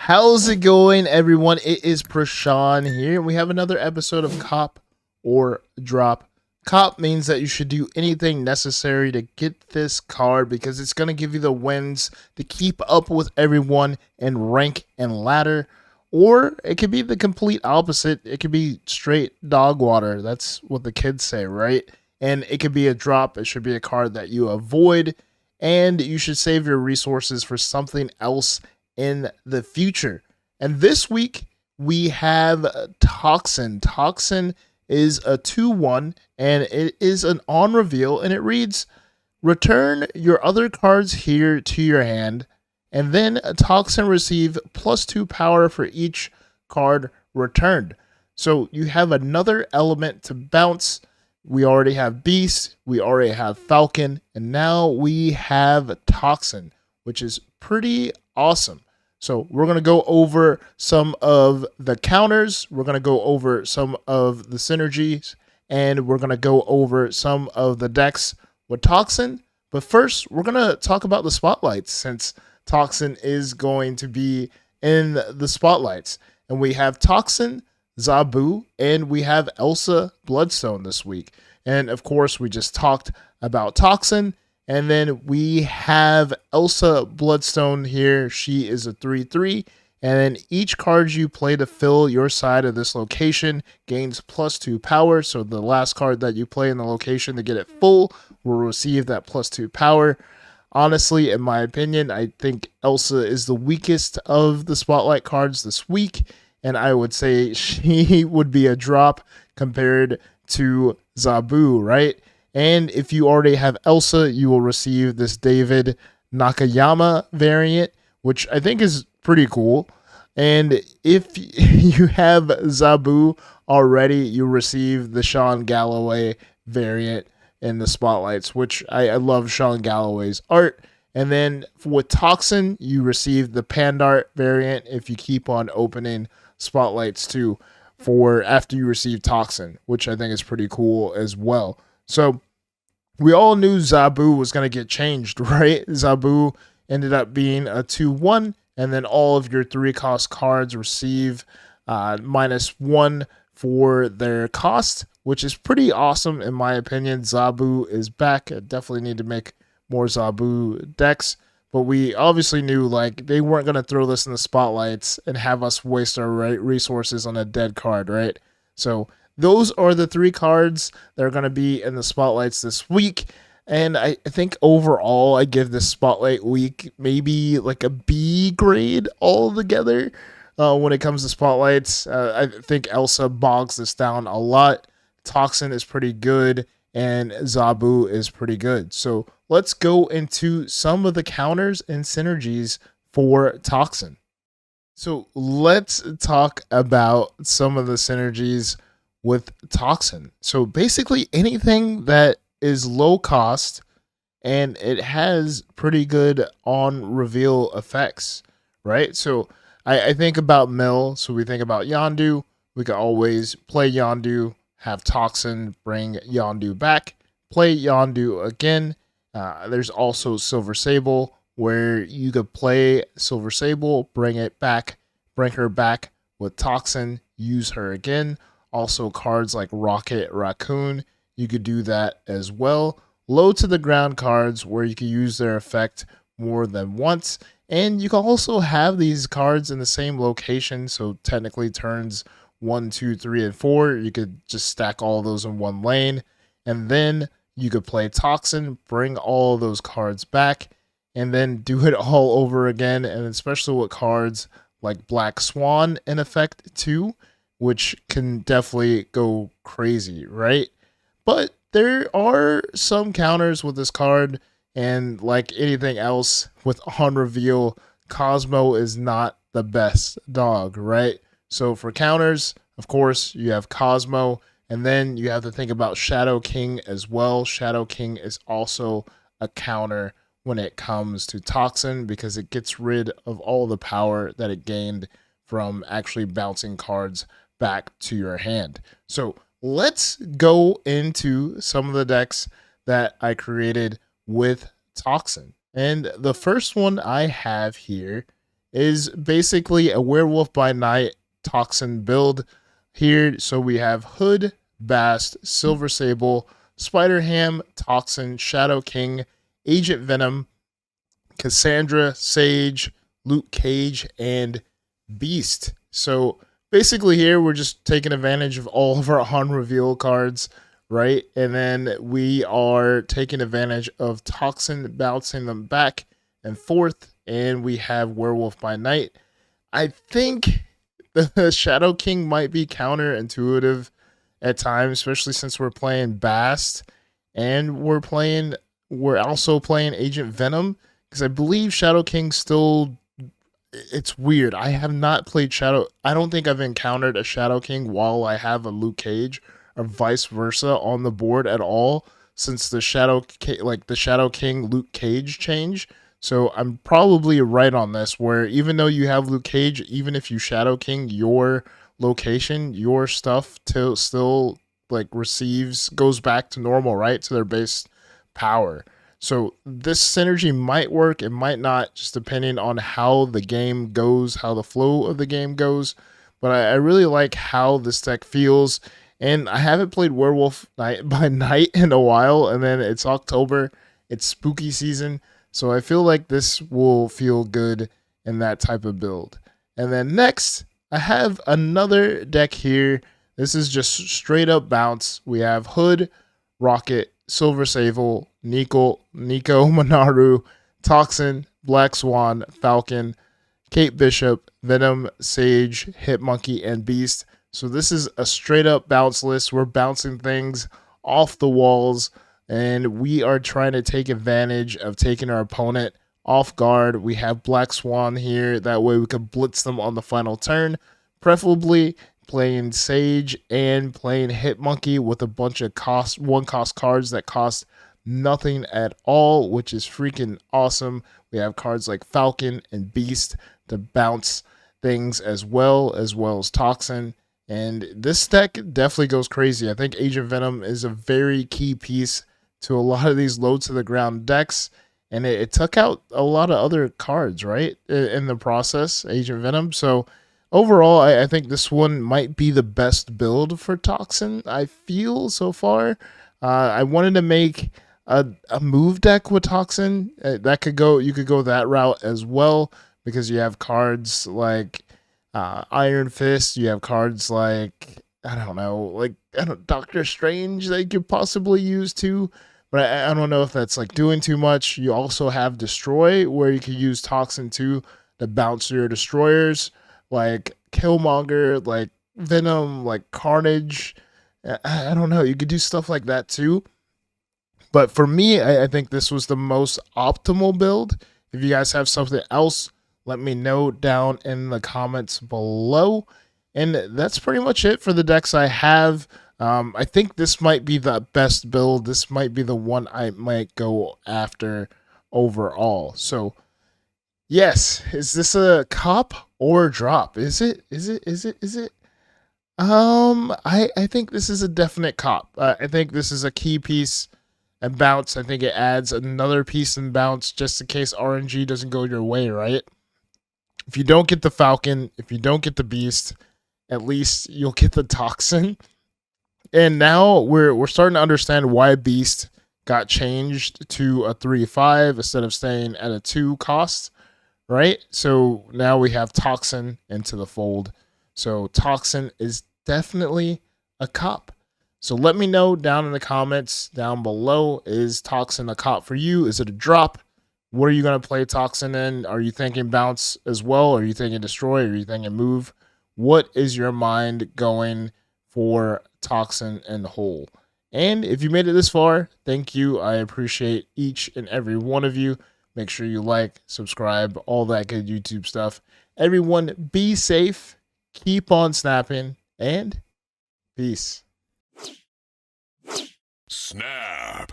How's it going, everyone? It is Prashan here. We have another episode of Cop or Drop. Cop means that you should do anything necessary to get this card because it's going to give you the wins to keep up with everyone in rank and ladder. Or it could be the complete opposite. It could be straight dog water. That's what the kids say, right? And it could be a drop. It should be a card that you avoid. And you should save your resources for something else in the future. And this week we have Toxin. Toxin is a 2-1 and it is an on reveal and it reads return your other cards here to your hand and then a Toxin receive +2 power for each card returned. So you have another element to bounce. We already have Beast, we already have Falcon, and now we have Toxin, which is pretty awesome. So we're going to go over some of the counters, we're going to go over some of the synergies, and we're going to go over some of the decks with Toxin. But first, we're going to talk about the spotlights since Toxin is going to be in the spotlights. And we have Toxin, Zabu, and we have Elsa Bloodstone this week. And of course, we just talked about Toxin. And then we have Elsa Bloodstone here. She is a 3/3. And then each card you play to fill your side of this location gains +2 power. So the last card that you play in the location to get it full will receive that +2 power. Honestly, in my opinion, I think Elsa is the weakest of the spotlight cards this week. And I would say she would be a drop compared to Zabu, right? And if you already have Elsa, you will receive this David Nakayama variant, which I think is pretty cool. And if you have Zabu already, you receive the Sean Galloway variant in the spotlights, which I love Sean Galloway's art. And then with Toxin, you receive the Pandart variant if you keep on opening spotlights too for after you receive Toxin, which I think is pretty cool as well. So we all knew Zabu was going to get changed, right? Zabu ended up being a 2/1, and then all of your 3-cost cards receive -1 for their cost, which is pretty awesome in my opinion. Zabu is back. I definitely need to make more Zabu decks. But we obviously knew like they weren't going to throw this in the spotlights and have us waste our resources on a dead card, right? So those are the 3 cards that are going to be in the spotlights this week. And I think overall I give this spotlight week maybe like a B grade altogether when it comes to spotlights. I think Elsa bogs this down a lot. Toxin is pretty good and Zabu is pretty good. So let's go into some of the counters and synergies for Toxin. So let's talk about some of the synergies with Toxin. So basically anything that is low cost and it has pretty good on reveal effects, right? So I think about Mill. So we think about Yondu. We can always play Yondu, have Toxin, bring Yondu back, play Yondu again. There's also Silver Sable, where you could play Silver Sable, bring it back, bring her back with Toxin, use her again. Also cards like Rocket Raccoon, you could do that as well. Low to the ground cards where you can use their effect more than once. And you can also have these cards in the same location, so technically turns 1, 2, 3, and 4. You could just stack all of those in one lane. And then you could play Toxin, bring all of those cards back, and then do it all over again. And especially with cards like Black Swan in effect too, which can definitely go crazy, right? But there are some counters with this card, and like anything else with on reveal, Cosmo is not the best dog, right? So for counters, of course, you have Cosmo, and then you have to think about Shadow King as well. Shadow King is also a counter when it comes to Toxin because it gets rid of all the power that it gained from actually bouncing cards back to your hand. So let's go into some of the decks that I created with Toxin. And the first one I have here is basically a Werewolf by Night Toxin build here. So we have Hood, Bast, Silver Sable, Spider Ham, Toxin, Shadow King, Agent Venom, Cassandra, Sage, Luke Cage, and Beast. So basically, here we're just taking advantage of all of our on reveal cards, right? And then we are taking advantage of Toxin, bouncing them back and forth. And we have Werewolf by Night. I think the Shadow King might be counterintuitive at times, especially since we're playing Bast and we're also playing Agent Venom, because I believe Shadow King still, it's weird. I have not played Shadow. I don't think I've encountered a Shadow King while I have a Luke Cage, or vice versa on the board at all since the Shadow King Luke Cage change. So I'm probably right on this, where even though you have Luke Cage, even if you Shadow King your location, your stuff still like goes back to normal, right? To their base power. So this synergy might work, it might not, just depending on how the game goes, how the flow of the game goes. But I really like how this deck feels. And I haven't played Werewolf Night by Night in a while, and then it's October, it's spooky season. So I feel like this will feel good in that type of build. And then next, I have another deck here. This is just straight up bounce. We have Hood, Rocket, Silver Sable, Nico, Monaru, Toxin, Black Swan, Falcon, Kate Bishop, Venom, Sage, Hitmonkey, and Beast. So this is a straight up bounce list. We're bouncing things off the walls, and we are trying to take advantage of taking our opponent off guard. We have Black Swan here. That way we can blitz them on the final turn, preferably playing Sage and playing Hitmonkey with a bunch of one cost cards that cost nothing at all, which is freaking awesome. We have cards like Falcon and Beast to bounce things as well as Toxin. And this deck definitely goes crazy. I think Agent Venom is a very key piece to a lot of these low to the ground decks. And it took out a lot of other cards, right, in the process, Agent Venom. So overall, I think this one might be the best build for Toxin, I feel, so far. I wanted to make a move deck with Toxin. You could go that route as well, because you have cards like Iron Fist, you have cards like, Doctor Strange that you could possibly use too. But I don't know if that's like doing too much. You also have Destroy, where you could use Toxin too to bounce your destroyers, like Killmonger, like Venom, like Carnage. I don't know. You could do stuff like that too. But for me, I think this was the most optimal build. If you guys have something else, let me know down in the comments below. And that's pretty much it for the decks I have. I think this might be the best build. This might be the one I might go after overall. So, yes, is this a cop or drop? Is it? I think this is a definite cop. I think this is a key piece and bounce. I think it adds another piece in bounce just in case RNG doesn't go your way, right? If you don't get the Falcon, if you don't get the Beast, at least you'll get the Toxin. And now we're starting to understand why Beast got changed to a 3/5 instead of staying at a 2 cost, right? So now we have Toxin into the fold. So Toxin is definitely a cop. So let me know down in the comments down below, is Toxin a cop for you? Is it a drop? What are you going to play Toxin in? Are you thinking bounce as well? Are you thinking destroy? Are you thinking move? What is your mind going for Toxin and whole? And if you made it this far, thank you. I appreciate each and every one of you. Make sure you like, subscribe, all that good YouTube stuff. Everyone, be safe, keep on snapping, and peace. Snap.